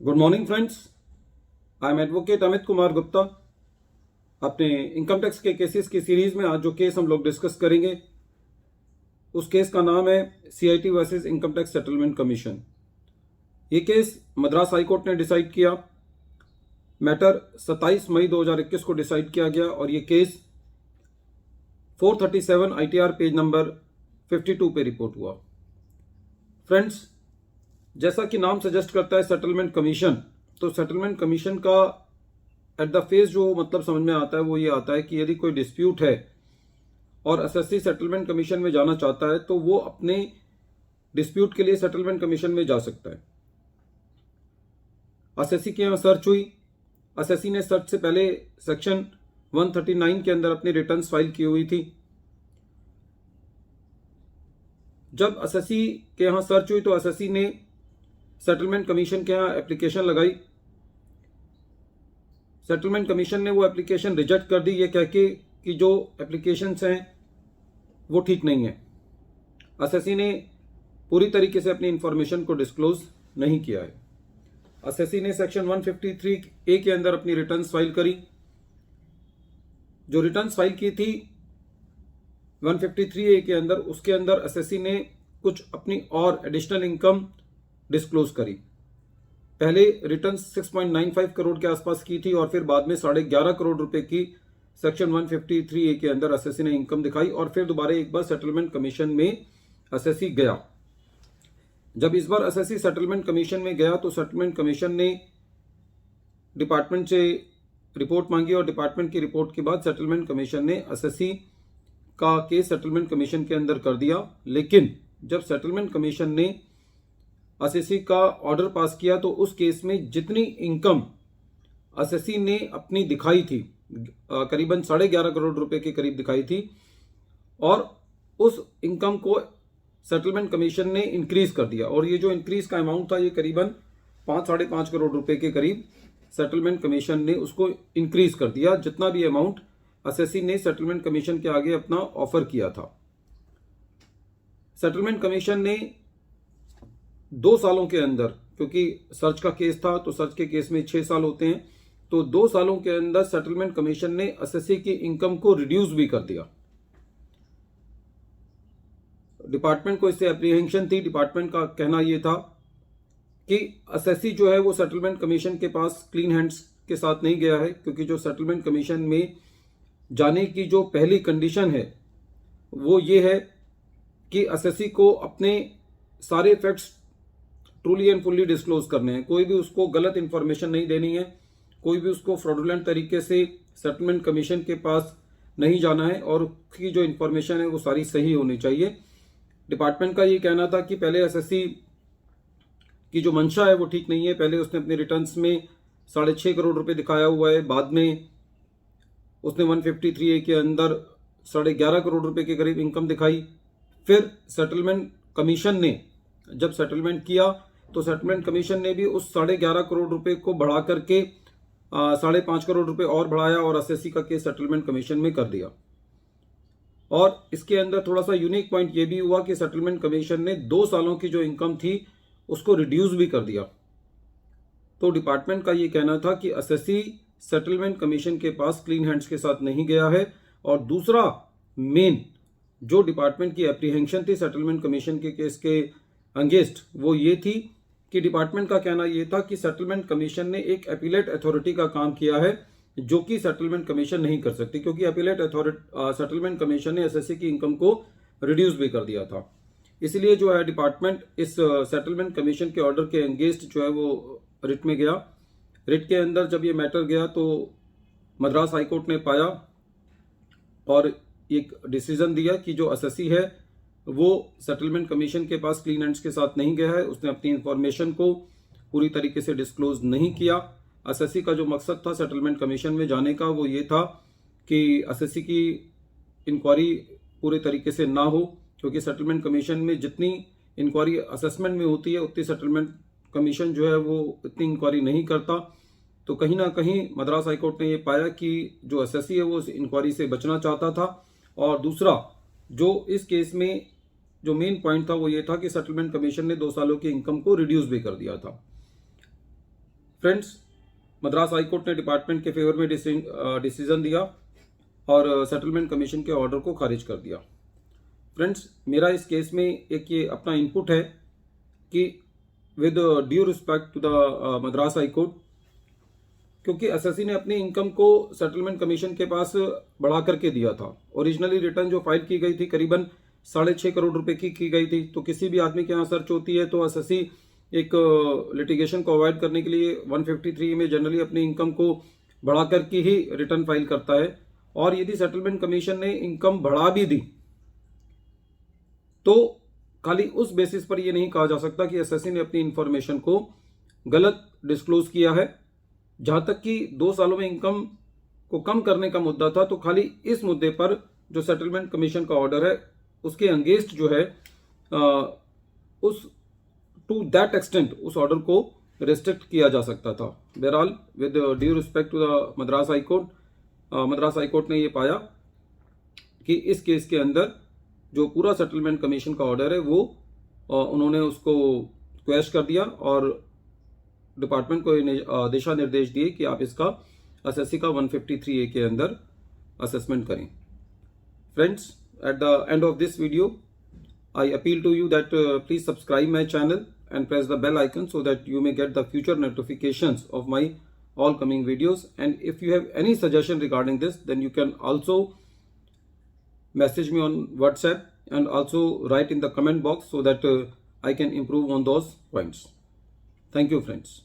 Good morning friends. I am advocate Amit Kumar Gupta. अपने income tax के cases की सीरीज में आज जो केस हम लोग डिस्कस करेंगे उस केस का नाम है CIT versus income tax settlement commission. ये केस मद्रास हाई कोर्ट ने डिसाइड किया। मैटर 27 मई 2021 को डिसाइड किया गया और ये केस 437 आईटीआर पेज नंबर 52 पे रिपोर्ट हुआ। फ्रेंड्स, जैसा कि नाम सजेस्ट करता है सेटलमेंट कमीशन, तो सेटलमेंट कमीशन का एट द फेस जो मतलब समझ में आता है वो ये आता है कि यदि कोई डिस्प्यूट है और एसएससी सेटलमेंट कमीशन में जाना चाहता है तो वो अपने डिस्प्यूट के लिए सेटलमेंट कमीशन में जा सकता है। एसएससी के यहाँ सर्च हुई। एसएससी ने सर्च से पहले सेक्शन 139 के अंदर अपनी रिटर्न्स फाइल की हुई थी। जब एसएससी के यहाँ सर्च हुई तो एसएससी ने सेटलमेंट कमीशन के यहाँ एप्लीकेशन लगाई। सेटलमेंट कमीशन ने वो एप्लीकेशन रिजेक्ट कर दी, ये कह के कि जो एप्लीकेशंस हैं वो ठीक नहीं है। एसएससी ने पूरी तरीके से अपनी इंफॉर्मेशन को डिस्क्लोज नहीं किया है। एसएससी ने सेक्शन 153A के अंदर अपनी रिटर्न्स फाइल करी। जो रिटर्न्स फाइल की थी 153A के अंदर, उसके अंदर एसएससी ने कुछ अपनी और एडिशनल इनकम डिस्क्लोज करी। पहले रिटर्न 6.95 करोड़ के आसपास की थी और फिर बाद में 11.5 करोड़ रुपए की सेक्शन 153A के अंदर एसएससी ने इनकम दिखाई और फिर दोबारा एक बार सेटलमेंट कमीशन में एसएससी गया। जब इस बार एसएससी सेटलमेंट कमीशन में गया तो सेटलमेंट कमीशन ने डिपार्टमेंट से रिपोर्ट मांगी और डिपार्टमेंट की रिपोर्ट के बाद सेटलमेंट कमीशन ने एसएससी का केस सेटलमेंट कमीशन के अंदर कर दिया। लेकिन जब सेटलमेंट कमीशन ने एसएससी का ऑर्डर पास किया तो उस केस में जितनी इनकम एसएससी ने अपनी दिखाई थी, करीबन 11.5 करोड़ रुपए के करीब दिखाई थी, और उस इनकम को सेटलमेंट कमीशन ने इंक्रीज कर दिया। और ये जो इंक्रीज का अमाउंट था ये करीबन 5-5.5 करोड़ रुपए के करीब सेटलमेंट कमीशन ने उसको इंक्रीज कर दिया, जितना भी अमाउंट एसएससी ने सेटलमेंट कमीशन के आगे अपना ऑफर किया था। सेटलमेंट कमीशन ने 2 सालों के अंदर, क्योंकि सर्च का केस था तो सर्च के केस में 6 साल होते हैं, तो 2 सालों के अंदर सेटलमेंट कमीशन ने एसएससी की इनकम को रिड्यूस भी कर दिया। डिपार्टमेंट को इससे एप्रीहेंशन थी। डिपार्टमेंट का कहना यह था कि एसएससी जो है वो सेटलमेंट कमीशन के पास क्लीन हैंड्स के साथ नहीं गया है, क्योंकि जो सेटलमेंट कमीशन में जाने की जो पहली कंडीशन है वो ये है कि एसएससी को अपने सारे facts truly and fully disclose करने हैं। कोई भी उसको गलत इंफॉर्मेशन नहीं देनी है, कोई भी उसको फ्रॉडुलेंट तरीके से सेटलमेंट कमीशन के पास नहीं जाना है और उसकी जो इंफॉर्मेशन है वो सारी सही होनी चाहिए। डिपार्टमेंट का ये कहना था कि पहले एसएससी की जो मंशा है वो ठीक नहीं है। पहले उसने अपने रिटर्न्स में 6.5 करोड़ रुपए दिखाया हुआ है, बाद में उसने 153A के अंदर 11.5 करोड़ रुपए के करीब इनकम दिखाई। फिर सेटलमेंट कमीशन ने जब सेटलमेंट किया तो सेटलमेंट कमीशन ने भी उस 11.5 करोड़ रुपए को बढ़ा करके 5.5 करोड़ रुपए और बढ़ाया और एसएससी का केस सेटलमेंट कमीशन में कर दिया। और इसके अंदर थोड़ा सा यूनिक पॉइंट ये भी हुआ कि सेटलमेंट कमीशन ने 2 सालों की जो इनकम थी उसको रिड्यूस भी कर दिया। तो डिपार्टमेंट का ये कहना था कि एसएससी सेटलमेंट कमीशन के पास क्लीन हैंड्स के साथ नहीं गया है। और दूसरा मेन जो डिपार्टमेंट की एप्रीहेंशन थी सेटलमेंट कमीशन के केस के अगेंस्ट, वो ये थी कि डिपार्टमेंट का कहना यह था कि सेटलमेंट कमीशन ने एक अपीलेट अथॉरिटी का काम किया है जो कि सेटलमेंट कमीशन नहीं कर सकती, क्योंकि अपीलेट अथॉरिटी सेटलमेंट कमीशन ने एसएससी की इनकम को रिड्यूस भी कर दिया था। इसलिए जो है डिपार्टमेंट इस सेटलमेंट कमीशन के ऑर्डर के अगेंस्ट जो है वो रिट में गया। रिट के अंदर जब ये मैटर गया तो मद्रास हाईकोर्ट ने पाया और एक डिसीजन दिया कि जो एसएससी है वो सेटलमेंट कमीशन के पास क्लीन हैंड्स के साथ नहीं गया है। उसने अपनी इंफॉर्मेशन को पूरी तरीके से डिस्क्लोज नहीं किया। एसएससी का जो मकसद था सेटलमेंट कमीशन में जाने का वो ये था कि एसएससी की इंक्वायरी पूरे तरीके से ना हो, क्योंकि सेटलमेंट कमीशन में जितनी इंक्वायरी असेसमेंट में होती है उतनी सेटलमेंट कमीशन जो है वो इतनी इंक्वायरी नहीं करता। तो कहीं ना कहीं मद्रास हाईकोर्ट ने ये पाया कि जो एसएससी है वो इंक्वायरी से बचना चाहता था। और दूसरा जो इस केस में जो मेन पॉइंट था वो ये था कि सेटलमेंट कमीशन ने 2 सालों की इनकम को रिड्यूस भी कर दिया था। फ्रेंड्स, मद्रास हाई कोर्ट ने डिपार्टमेंट के फेवर में डिसीजन दिया और सेटलमेंट कमीशन के ऑर्डर को खारिज कर दिया। फ्रेंड्स, मेरा इस केस में एक ये अपना इनपुट है कि with due respect to the Madras high court, क्योंकि एसएससी ने अपनी इनकम को सेटलमेंट कमीशन के पास बढ़ा करके दिया था। ओरिजिनली रिटर्न जो फाइल की गई थी करीबन 6.5 करोड़ रुपए की गई थी। तो किसी भी आदमी के यहाँ सर्च होती है तो एसएससी एक लिटिगेशन को अवॉइड करने के लिए 153 में जनरली अपनी इनकम को बढ़ा करके ही रिटर्न फाइल करता है। और यदि सेटलमेंट कमीशन ने इनकम बढ़ा भी दी तो खाली उस बेसिस पर यह नहीं कहा जा सकता कि एसएससी ने अपनी इंफॉर्मेशन को गलत डिस्क्लोज किया है। जहां तक कि 2 सालों में इनकम को कम करने का मुद्दा था, तो खाली इस मुद्दे पर जो सेटलमेंट कमीशन का ऑर्डर है उसके अगेंस्ट जो है उस टू दैट एक्सटेंट उस ऑर्डर को रेस्ट्रिक्ट किया जा सकता था। बहरहाल, with due respect to the Madras high court, Madras high court ने ये पाया कि इस केस के अंदर जो पूरा सेटलमेंट कमीशन का ऑर्डर है वो उन्होंने उसको क्वैश कर दिया और डिपार्टमेंट को दिशा निर्देश दिए कि आप इसका एसएससी का 153A के अंदर असेसमेंट करें। Friends, at the end of this video I appeal to you that please subscribe my channel and press the bell icon so that you may get the future notifications of my all coming videos. And if you have any suggestion regarding this, then you can also message me on WhatsApp and also write in the comment box so that I can improve on those points. Thank you, friends.